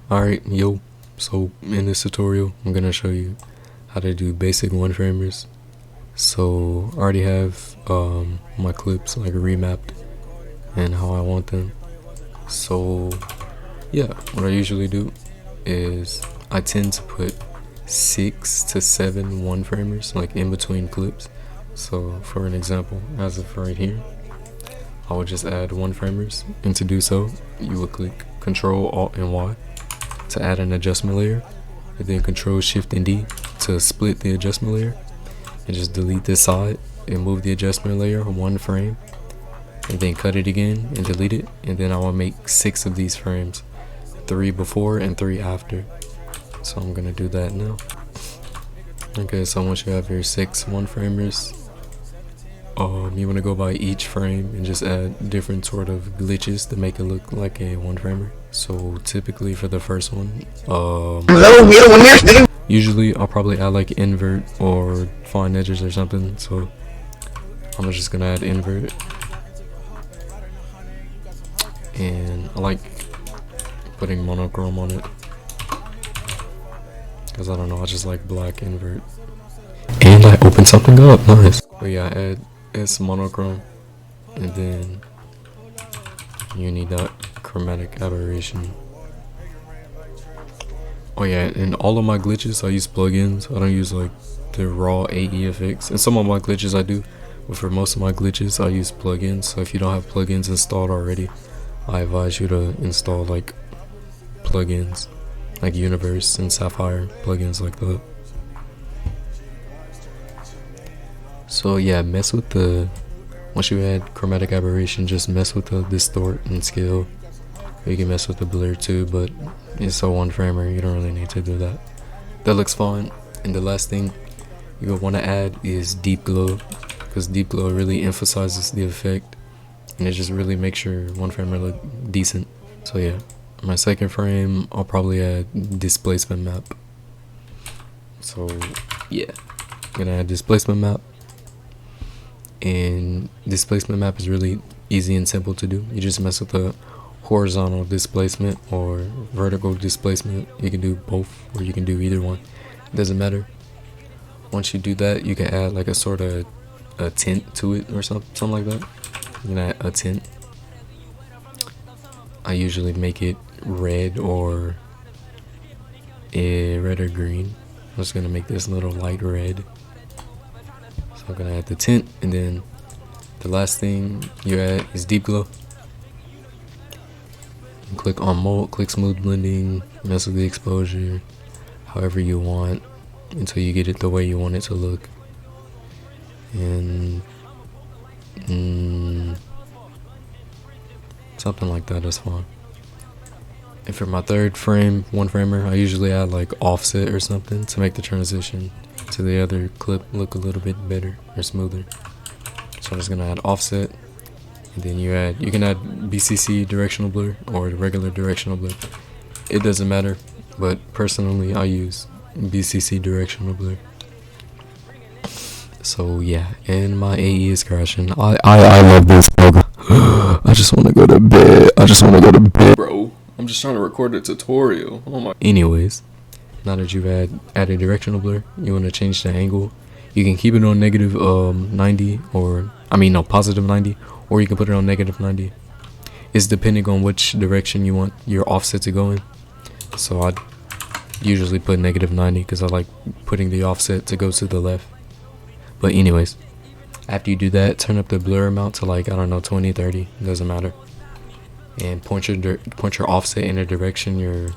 Alright, yo, so in this tutorial I'm gonna show you how to do basic one framers. So I already have my clips like remapped and how I want them. So yeah, what I usually do is I tend to put 6 to 7 one framers like in between clips. So for an example, as of right here, I would just add one framers, and to do so you would click Control Alt and Y to add an adjustment layer, and then Control Shift and D to split the adjustment layer, and just delete this side and move the adjustment layer one frame, and then cut it again and delete it, and then I will make 6 of these frames, 3 before and 3 after. So I'm gonna do that now. Okay, so once you have your 6 one framers, you want to go by each frame and just add different sort of glitches to make it look like a one framer. So typically for the first one, usually I'll probably add like invert or fine edges or something. So I'm just gonna add invert, and I like putting monochrome on it because I don't know, I just like black invert. And I opened something up, nice. But yeah, add some monochrome, and then you need that chromatic aberration. Oh yeah, and all of my glitches I use plugins. I don't use like the raw AE effects, and some of my glitches I do, but for most of my glitches I use plugins. So if you don't have plugins installed already, I advise you to install like plugins like Universe and Sapphire, plugins like that. So yeah, mess with the, once you add chromatic aberration, just mess with the distort and scale. You can mess with the blur too, but it's a one framer, you don't really need to do that. That looks fine. And the last thing you would want to add is deep glow, because deep glow really emphasizes the effect, and it just really makes your one framer look decent. So yeah, my second frame I'll probably add displacement map. So yeah, I'm gonna add displacement map. And displacement map is really easy and simple to do. You just mess with the horizontal displacement or vertical displacement. You can do both, or you can do either one, it doesn't matter. Once you do that, you can add like a sort of a tint to it or something like that. You can add a tint. I usually make it red or green. I'm just gonna make this little light red. I'm gonna add the tint, and then the last thing you add is deep glow. And click on mold, click smooth blending, mess with the exposure however you want until you get it the way you want it to look. And something like that is fine. And for my third frame, one framer, I usually add like offset or something to make the transition to the other clip look a little bit better or smoother. So I'm just gonna add offset, and then you can add BCC directional blur or the regular directional blur. It doesn't matter, but personally I use BCC directional blur. So yeah, and my AE is crashing. I love this program. I just want to go to bed. Bro, I'm just trying to record a tutorial. Oh my. Anyways, now that you've added directional blur, you want to change the angle. You can keep it on negative 90, or positive 90, or you can put it on negative 90. It's depending on which direction you want your offset to go in. So I usually put negative 90 because I like putting the offset to go to the left. But anyways, after you do that, turn up the blur amount to like, I don't know, 20, 30, it doesn't matter. And point your offset in a direction your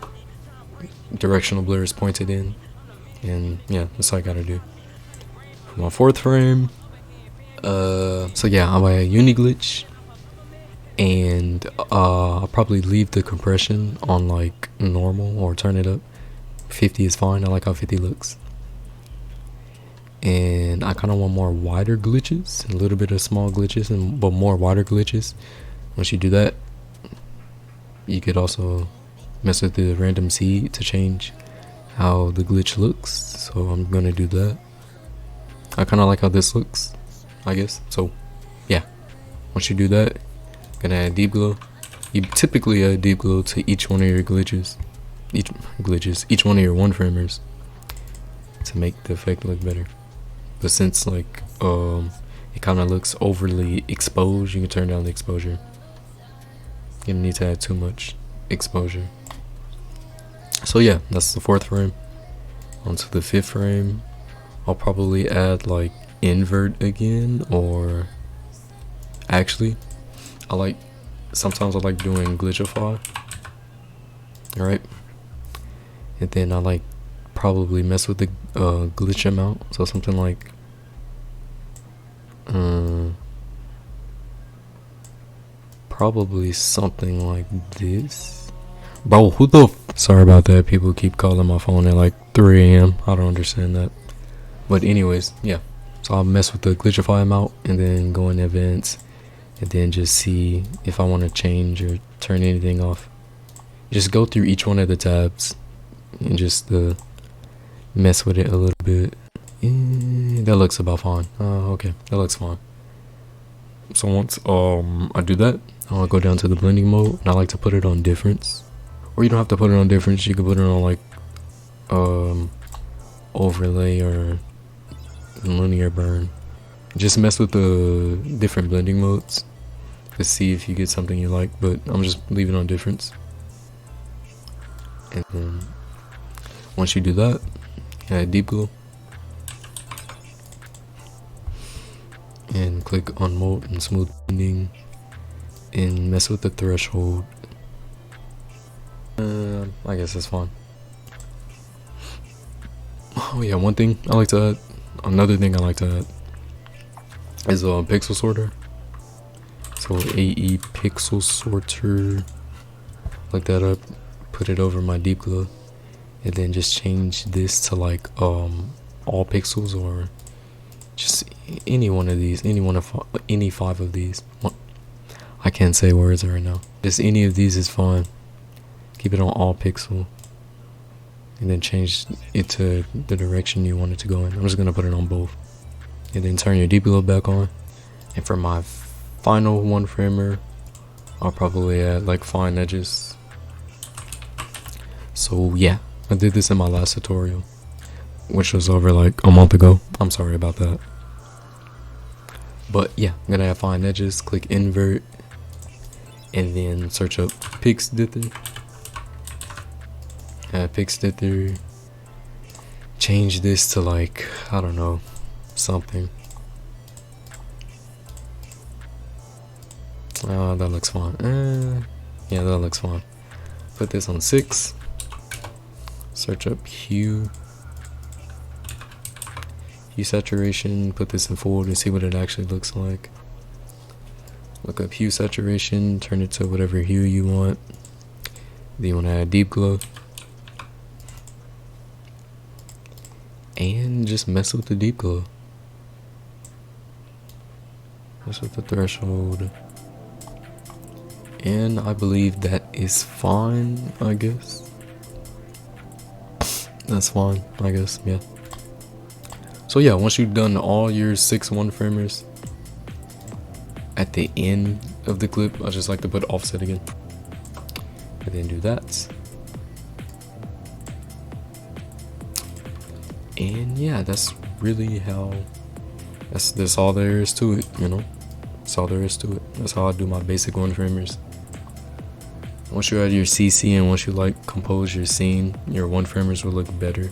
directional blur is pointed in, and yeah, that's all I gotta do. For my fourth frame, so yeah, I'll buy a uni glitch, and I'll probably leave the compression on like normal or turn it up. 50 is fine, I like how 50 looks. And I kind of want more wider glitches, a little bit of small glitches, but more wider glitches. Once you do that, you could also mess with the random seed to change how the glitch looks. So I'm gonna do that. I kind of like how this looks, I guess. So yeah, once you do that, gonna add deep glow. You typically add deep glow to each one of your glitches. each one of your one framers to make the effect look better. But since like it kind of looks overly exposed, you can turn down the exposure. You don't need to add too much exposure. So yeah, that's the 4th frame. Onto the 5th frame, I'll probably add like invert again, or actually sometimes I like doing glitchify. Alright, and then I like probably mess with the glitch amount, so something like probably something like this. Bro, sorry about that, people keep calling my phone at like 3 a.m. I don't understand that. But anyways, yeah, so I'll mess with the glitchify amount and then go in advanced and then just see if I want to change or turn anything off. Just go through each one of the tabs and just mess with it a little bit. That looks about fine. Okay, that looks fine. So once I do that, I'll go down to the blending mode, and I like to put it on difference. Or you don't have to put it on difference, you can put it on like overlay or linear burn. Just mess with the different blending modes to see if you get something you like, but I'm just leaving on difference. And then once you do that, add deep glow and click on mode and smooth blending and mess with the threshold. I guess that's fine. Oh yeah, one thing I like to add, another thing I like to add is a pixel sorter. So AE pixel sorter, look that up, put it over my deep glow, and then just change this to like all pixels, or just any one of these, any 5 of these. I can't say words right now. Just any of these is fine. Keep it on all pixel, and then change it to the direction you want it to go in. I'm just gonna put it on both, and then turn your deep glow back on. And for my final one framer, I'll probably add like fine edges. So yeah, I did this in my last tutorial, which was over like a month ago. I'm sorry about that. But yeah, I'm gonna have fine edges, click invert, and then search up pix dither. Pix dither, change this to like, I don't know, something. That looks fine. Yeah, that looks fine. Put this on 6. Search up hue saturation. Put this in forward and see what it actually looks like. Look up hue saturation. Turn it to whatever hue you want. Then you want to add deep glow. And just mess with the deep glow. Mess with the threshold. And I believe that is fine, I guess. That's fine, I guess, yeah. So yeah, once you've done all your 6 one framers, at the end of the clip, I just like to put offset again. And then do that. And yeah, that's really how, that's all there is to it, you know. That's all there is to it. That's how I do my basic one framers. Once you add your CC and once you like compose your scene, your one framers will look better.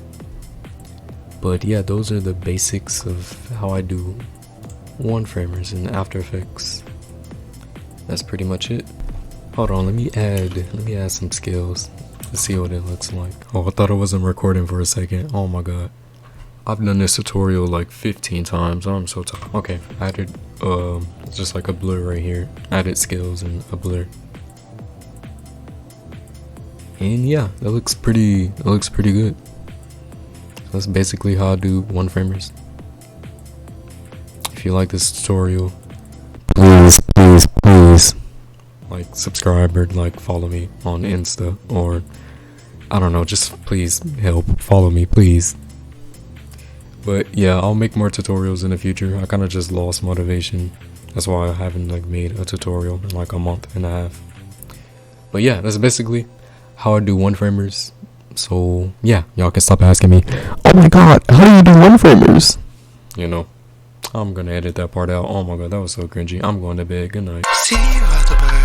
But yeah, those are the basics of how I do one framers in After Effects. That's pretty much it. Hold on, let me add some scales to see what it looks like. Oh, I thought I wasn't recording for a second. Oh my god. I've done this tutorial like 15 times. I'm so tired. Okay, I added just like a blur right here. Added scales and a blur. And yeah, that looks pretty good. That's basically how I do one framers. If you like this tutorial, please like, subscribe or like follow me on Insta, or I don't know, just please help follow me, please. But yeah, I'll make more tutorials in the future. I kind of just lost motivation. That's why I haven't like made a tutorial in like a month and a half. But yeah, that's basically how I do one framers So yeah, y'all can stop asking me, oh my god, how do you do one framers? You know, I'm gonna edit that part out. Oh my god, that was so cringy. I'm going to bed. Good night. See you at the